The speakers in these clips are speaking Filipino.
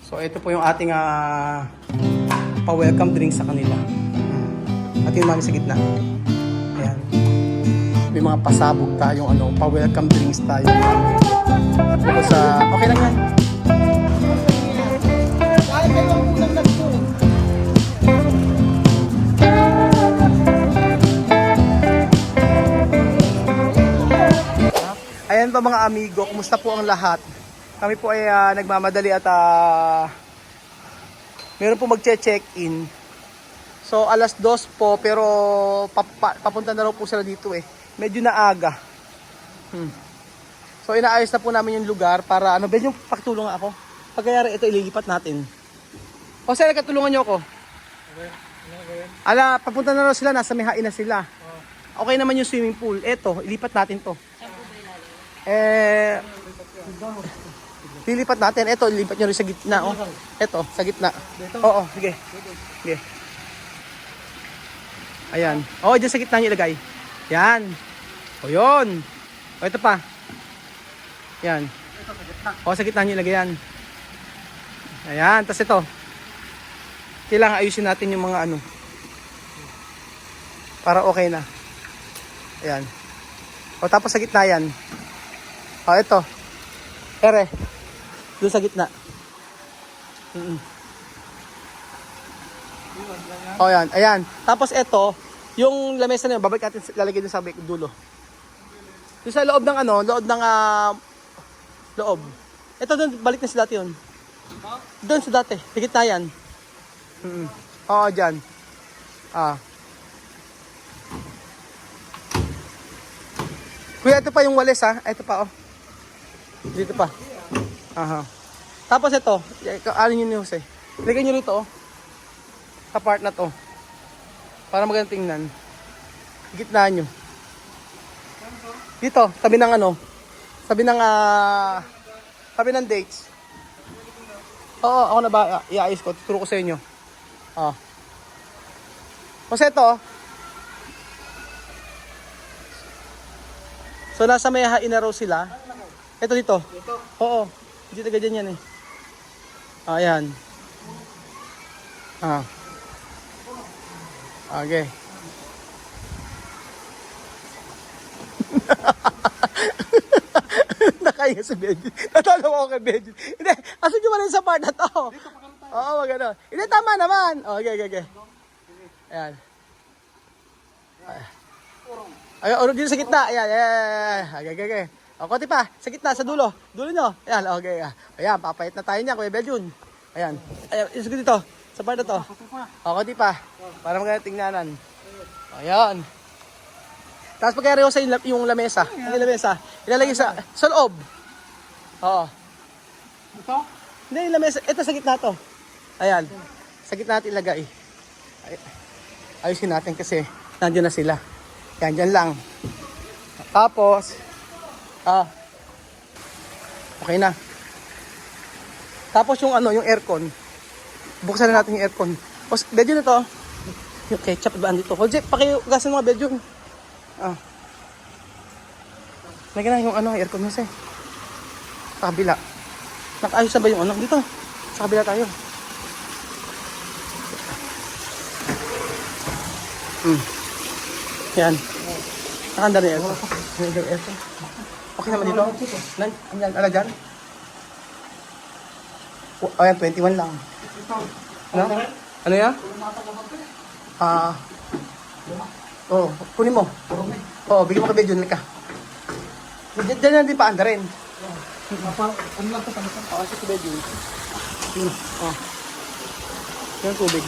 So ito po yung ating pa-welcome drink sa kanila. At yung namin sa gitna. Ayan. May mga pasabog tayong pa-welcome drinks tayo. Ito sa... Okay lang yan. Ayan pa mga amigo, kumusta po ang lahat? Kami po ay nagmamadali at meron po magche-check-in. So alas 2 po pero papunta na raw po sila dito eh. Medyo naaga. So inaayos na po namin yung lugar para Ben yung pakitulong nga ako. Pagkayari ito ililipat natin. O sir, katulungan niyo ako. Papunta na raw sila, nasa may hain na sila. Okay naman yung swimming pool. Ito, ilipat natin to. Lilipat natin. Ito, lilipat nyo rin sa gitna. Oh. Ito, sa gitna. Oo, sige. Sige. Ayan. Oo, dyan sa gitna nyo ilagay. Yan. O, yun. O, ito pa. Yan. O, sa gitna nyo ilagay yan. Ayan. Tapos ito. Kailangan ayusin natin yung mga para okay na. Ayan. O, tapos sa gitna yan. O, ito. Ere. Doon sa gitna. O, yan. Ayan. Tapos ito, yung lamesa na yun, babalik natin lalagay doon sa dulo. Doon sa loob ng loob. Ito doon, balik na sa dati yun. Doon sa dati. Sa gitna yan. Oo, dyan. Kuya, ito pa yung walis ha. Ito pa oh. Dito pa. Aha. Tapos ito, ano yun ni Jose? Lagay nyo rito oh. Sa part na to. Para magandang tingnan. Gitna nyo. Dito, tabi ng tabi ng dates. Oo, ako na ba iayos ko. Tuturo ko sa inyo. Kasi ito, so nasa may hain na raw sila. Ito dito. Oo. Dito ganyan yan eh. Ayan. Okay. Nakaya si Benji. Natalawa ko kay Benji. Hindi, asan nyo man sa part na to? Oo, magano. Hindi, tama naman. Okay. Ayan. Ay, dito sa gitna. Ayan. Okay. O, konti pa. Sa gitna, sa dulo. Dulo nyo. Ayan, okay. Ayan, papayit na tayo niya, Kuya Beljun. Ayan. Isa dito. Sa part na to. O, konti pa. Para maganda tingnanan. Ayan. Tapos pagkayari ko sa yung lamesa. Yung lamesa. Ilalagay sa loob. Oo. Ito? Hindi, yung lamesa. Ito sa gitna to. Ayan. Sa gitna natin ilagay. Ayusin natin kasi nandiyan na sila. Yan, dyan lang. Tapos, okay na. Tapos yung yung aircon. Buksan na natin yung aircon. O, Beljun na to. Yung ketchup, ibaan dito. Jose, pakiugasan mga Beljun. Lagyan na yung aircon Jose. Sa kabila. Nakaayos na ba yung dito? Sa kabila tayo. Yan. Nakanda na yung aircon. Okay naman dito. Ayan, ala dyan. Ayan, 21 lang. Ano yan? Kunin mo. Bigyan mo ka Beljun ka. Diyan na din pa anda rin. Ano lang ito? Si Beljun. Yan tubig.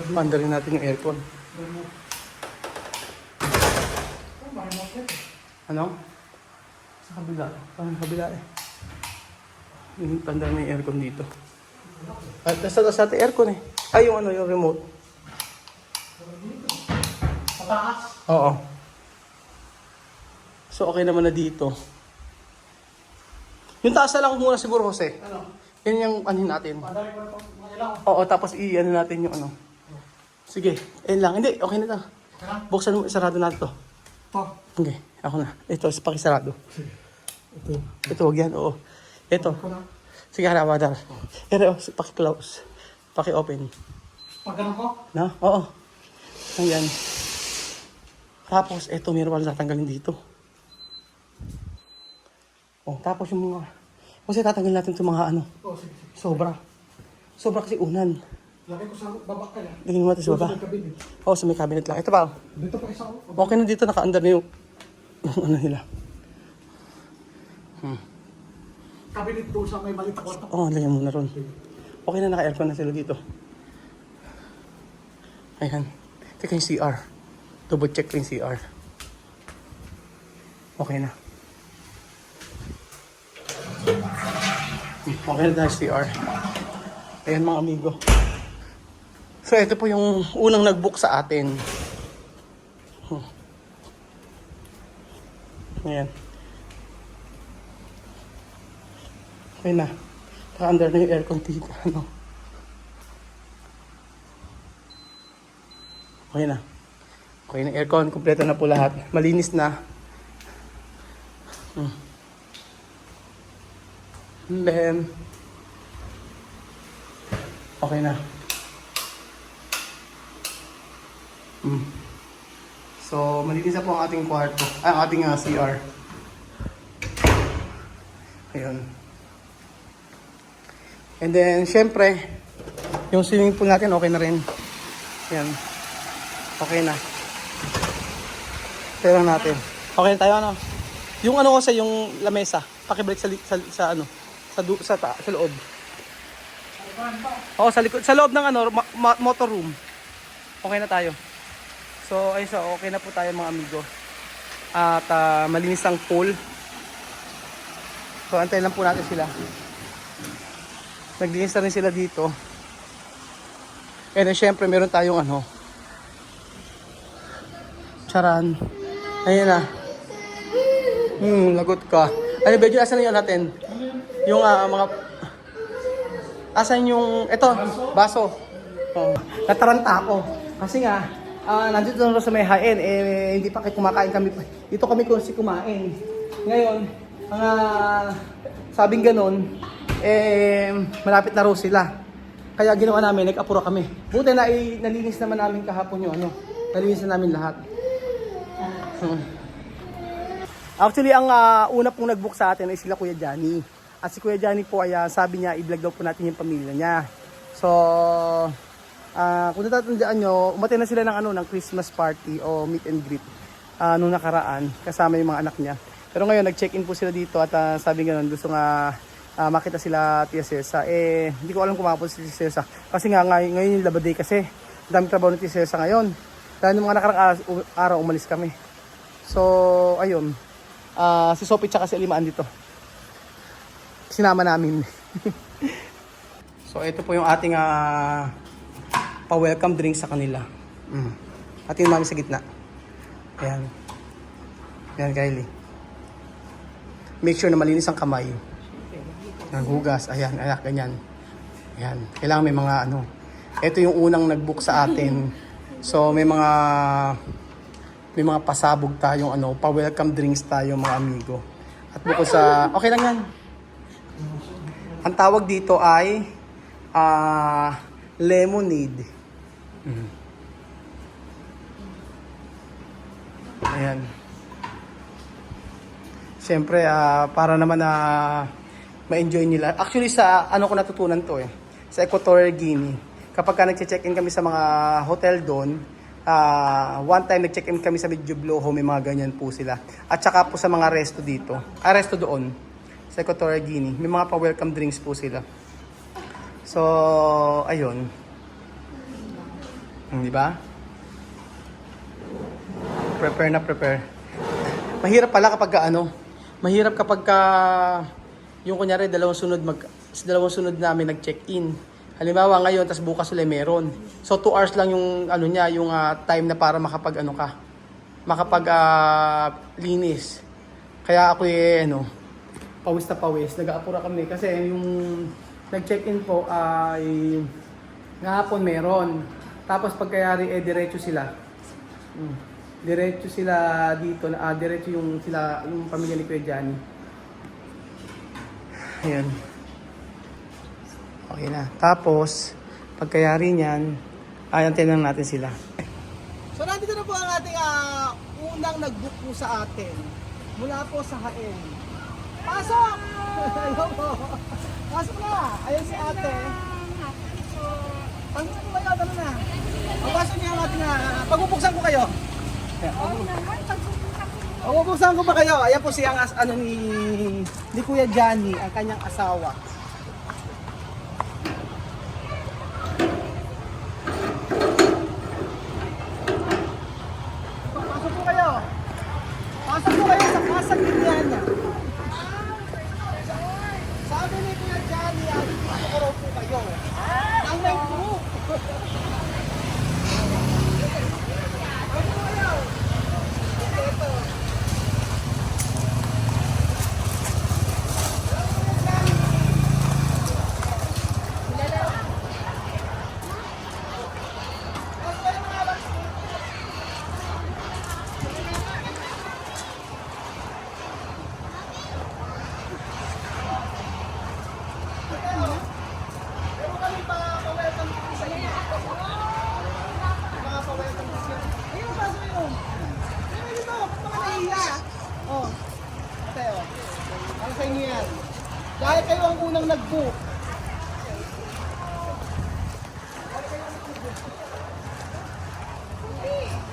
Panda rin natin yung aircon. Sa kabila. Sa kabila eh. Panda na yung aircon dito. At nasa ating aircon eh. Ay, yung yung remote. Pataas? Oo. So, okay naman na dito. Yung taas na lang muna siguro, Jose. Yan yung natin. Padali ko na ito. lang. Oo, tapos i-ano natin yung ano. Sige, ayun lang. Hindi, okay na to. Buksan mo, sarado natin to. Ito. Okay, ako na. Ito, pakisarado. Ito, wag yan, oo. Ito. Ito na. Sige, harawa dar. Ito, paki-close. Paki-open. Pag ganun ko. Na? Oo. Ayan. Tapos, ito, meron pala tatanggalin dito. Oh, tapos yung mga... Kasi tatanggalin natin itong mga ano. Oh, sige, sige. Sobra. Sobra kasi unan. Lagay ko sa baba kaya. Lagyan mo natin sa baba. Sa cabinet. Oo, sa may cabinet lang. Ito ba? Dito pa isa ko. Okay na dito, naka-under na yung ano nila. Cabinet doon sa may maliit na kwarto. Oo, lagyan mo na ron. Okay na, naka-aircon na sila dito. Ayan. Teka yung CR. Double check ko yung CR. Okay na. Okay na dahil CR. Ayan mga amigo. So ito po yung unang nag-book sa atin. Ayan. Okay na. Naka-under na yung aircon dito. Ano? Okay na. Okay na aircon. Kompleto na po lahat. Malinis na. And then, okay na. So, malinis na po ang ating kwarto. Ang ating CR. Ayun. And then, syempre, yung swimming pool natin, okay na rin. Ayan. Okay na. Tayo lang natin. Okay na tayo, ano? Yung ano kasi, yung lamesa. Pakibalik sa ano, sa loob. Oo, sa likod. Sa loob ng ano, motor room. Okay na tayo. So, ay so, okay na po tayo mga amigo. At malinis ang pool. So, antayin lang po natin sila. Naglinis na rin sila dito. And then, syempre, meron tayong ano. Charan. Ayun na. Lagot ka. Ano, Bedyo, asan na yun natin? Yung mga... Asan yung... Ito, baso. Oh, nataranta ako. Kasi nga, nandito na sa may hain, hindi pa kayo kumakain kami. Dito kami kasi kumain. Ngayon, sabing ganun, malapit na raw sila. Kaya ginawa namin, nag-apura kami. Buti na nalinis naman namin kahapon yung ano. Nalinis na namin lahat. Actually, ang una pong nag-book sa atin ay sila Kuya Johnny. At si Kuya Johnny po ay sabi niya, i-vlog daw po natin yung pamilya niya. So, kung natatandaan nyo, umatay na sila ng Christmas party o meet and greet nung nakaraan, kasama yung mga anak niya. Pero ngayon, nag-check-in po sila dito at sabi nga gusto nga makita sila Tia Cesa. Hindi ko alam kung makapos si Tia Cesa. Kasi nga ngayon yung Labor Day kasi. Dami trabaho ni Tia Cesa ngayon. Dahil nung mga nakarang araw, umalis kami. So, ayun. Si Sophie tsaka si Alimaan dito. Sinama namin. So, ito po yung ating pa-welcome drink sa kanila. At yung mami sa gitna. Ayan. Ayan, Kylie. Make sure na malinis ang kamay. Naghugas. Ayan, ayan, ganyan. Ayan. Kailangan may mga ano. Ito yung unang nag-book sa atin. So, may mga pasabog tayong ano, pa-welcome drinks tayo mga amigo. At bukod sa, okay lang yan. Ang tawag dito ay lemonade. Ayan. Siyempre, para naman ma-enjoy nila. Actually, sa ano ko natutunan to sa Equatorial Guinea. Kapag nag-check-in kami sa mga hotel doon, one time nag-check-in kami sa Medyo Bloho, may mga ganyan po sila. At saka po sa mga resto dito. Resto doon, sa Equatorial Guinea. May mga pa-welcome drinks po sila. So, ayun. Di ba? Prepare na prepare. Mahirap pala kapag mahirap kapag yung kunyari dalawang sunod namin nag-check-in. Halimbawa ngayon, tas bukas ulit meron. So 2 hours lang yung yung time na para linis. Kaya ako pawis na pawis. Nag-aapura kami kasi yung nag-check-in po ay Ngahapon meron. Tapos pagkayari diretso sila. Diretso sila dito, diretso yung sila yung pamilya ni Kuya Johnny. Ayan. Okay na. Tapos pagkayari niyan, antayin natin sila. So nandito na po ang ating unang nag-book po sa atin. Mula po sa Haen. Pasok! Hello po. Pasok na. Ayun si ate. Pagbusan ko kayo, ano na? Pagpasok niya ang ating pagpupuksan ko kayo. Pagpupuksan ko ba kayo? Ayan po siyang ni Kuya Johnny, ang kanyang asawa. Pasok po kayo. Pasok po kayo sa kasang niya. Sabi ni Kuya Johnny, dito ko raw po kayo. Ang may group. Dahil kayo ang unang nag-book.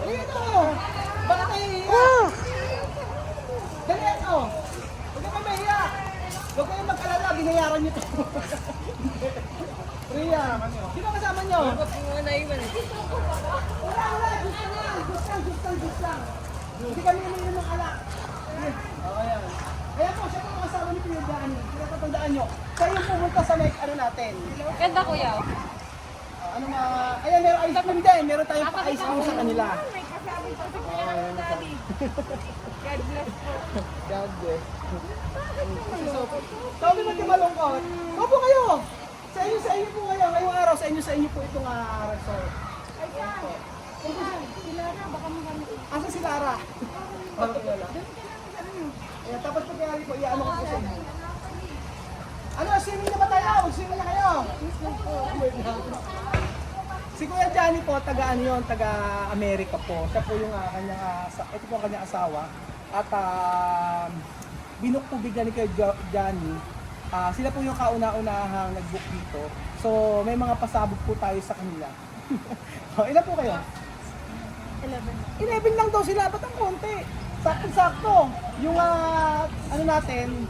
Ayun o! Bakit nahihiya? Dali ano? Huwag kayo mahiya. Huwag kayong mag-alala, binayaran nyo ito. Rhea, sino kasama nyo? Wala. Just lang. Hindi kami umiinom ng alak. Ayan. Ayan po, siya po ang kasama ni Kuya Johnny. Pinapatandaan nyo. Siya yung pumunta sa natin. Ganda kuya. Ayan, meron ice cream din. Meron tayong pa-ice cream sa kanila. May kasama pa si Kuya Daddy. God bless po. God bless. Sabi mo di malungkot. Opo kayo. Sa inyo po kayo. Ngayong araw, sa inyo po itong resort. Ayan, si Lara, baka magamit. Asa si Lara? Ayan, tapos pagkayari po, iano ko po sa inyo. Swimming na ba tayo? Mag-swimming na kayo. Si Kuya Johnny po, taga Amerika po. Siya po yung ito po ang kanyang asawa. At binuk po bigla ni Kuya Johnny. Sila po yung kauna-unahang nag-book dito. So, may mga pasabog po tayo sa kanila. Ilan po kayo? 11 lang daw sila. Ba't ang konti? Sakto-sakto. Yung natin.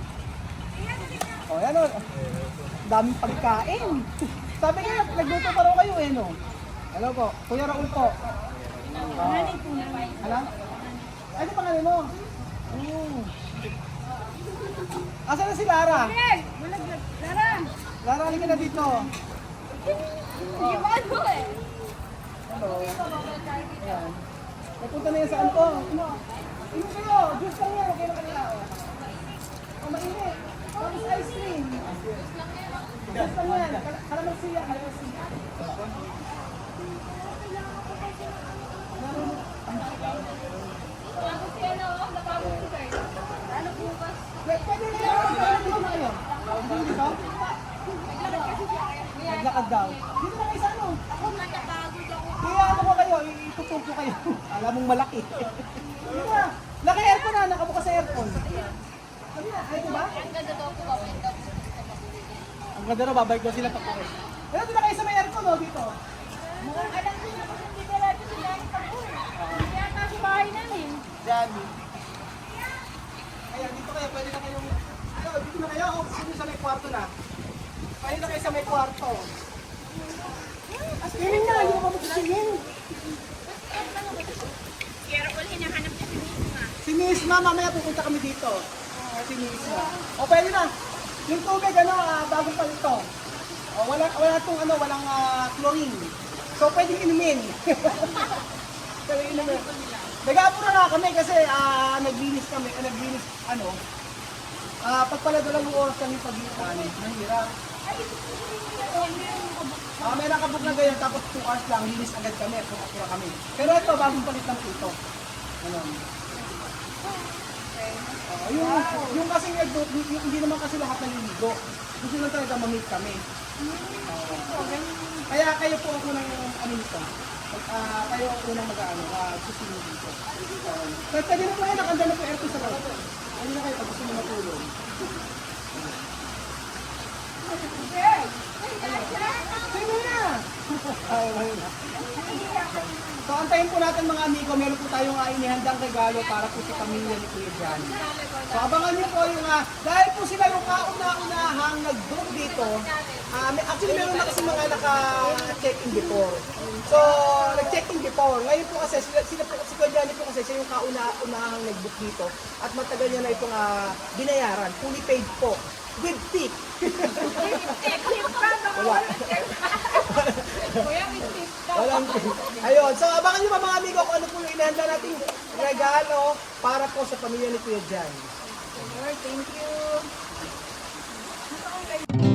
Yan o. Daming pagkain. Sabi nga, nagluto pa raw kayo no? Hello po. Kuya Raul po. Alam? Ay, di pangalan mo? Asa na si Lara? Lara! Lara, halika na dito. Hindi ba ano eh? Hello. Ayan. Napunta na yan saan po? Ino kayo, juice lang yan. Okay na kanila. Mainit. Tapos ice cream. Juice lang yan. Kalamansiya. Ano bukas? Pwede na yan. Pwede na kayo. Dito? Naglakad daw. Dito na kayo sa ano? Ako natapagod ako. Kaya ano ko kayo, itutog ko kayo. Alam mong malaki. Dito na. Naka-aircon na, nakabukas sa aircon. Sabi na, ay ito ba? Ang ganda daw ko kami daw. Ang ganda na, babalik daw sila pa po. Pero doon na kayo sa may aircon, dito. Mukhang alam ko na kung hindi nila ito sila yung pag-uwi. Hindi ata sa bahay namin. Johnny. Ayan, dito kayo, pwede na kayong... Dito na kayo, dito sa may kwarto na. Pwede na kayo sa may kwarto. Swimming na, hindi ko pa mag-swimming. Careful, hinahanap niya si Misma. Si Misma, mamaya pupunta kami dito. Si Misma. O pwede na. Yung tubig, bagong pa ito. Wala itong walang chlorine. So pwedeng inumin. Pwedeng inumin. Nag-aapura na kami kasi naglinis pag pala 2 oras kami pagitan, mahirap. May nakabuk na ganyan, tapos 2 hours lang, linis agad kami, pura kami. Pero ito, bagong palit lang po ito. Ano? Yung kasing nag-book, hindi naman kasi lahat naliligo. Gusto lang talaga mamit kami. Kaya kayo po ako ng ano nito. Kayo ako unang susunod dito. Pwede na po kayo, nakanda na po aircon sa loob. Ano na kayo pag gusto nyo matulog? Sino na? So, antayin po natin mga amigo, meron po tayong inihandang regalo para po sa pamilya ni Kuya Johnny. So, abangan niyo po yung, dahil po sila yung kauna-unahang nag-book dito, actually meron na kasi mga naka-check-in before. So, nag-check-in before. Ngayon po kasi, sila po, si Kuya Johnny po kasi siya yung kauna-unahang nag-book dito at matagal niya na itong binayaran, fully paid po. With tip. Wala. Walang ayun. So, abangan nyo mga amigo kung ano po yung inahanda nating regalo para po sa pamilya ni Kuya Jan. Thank you.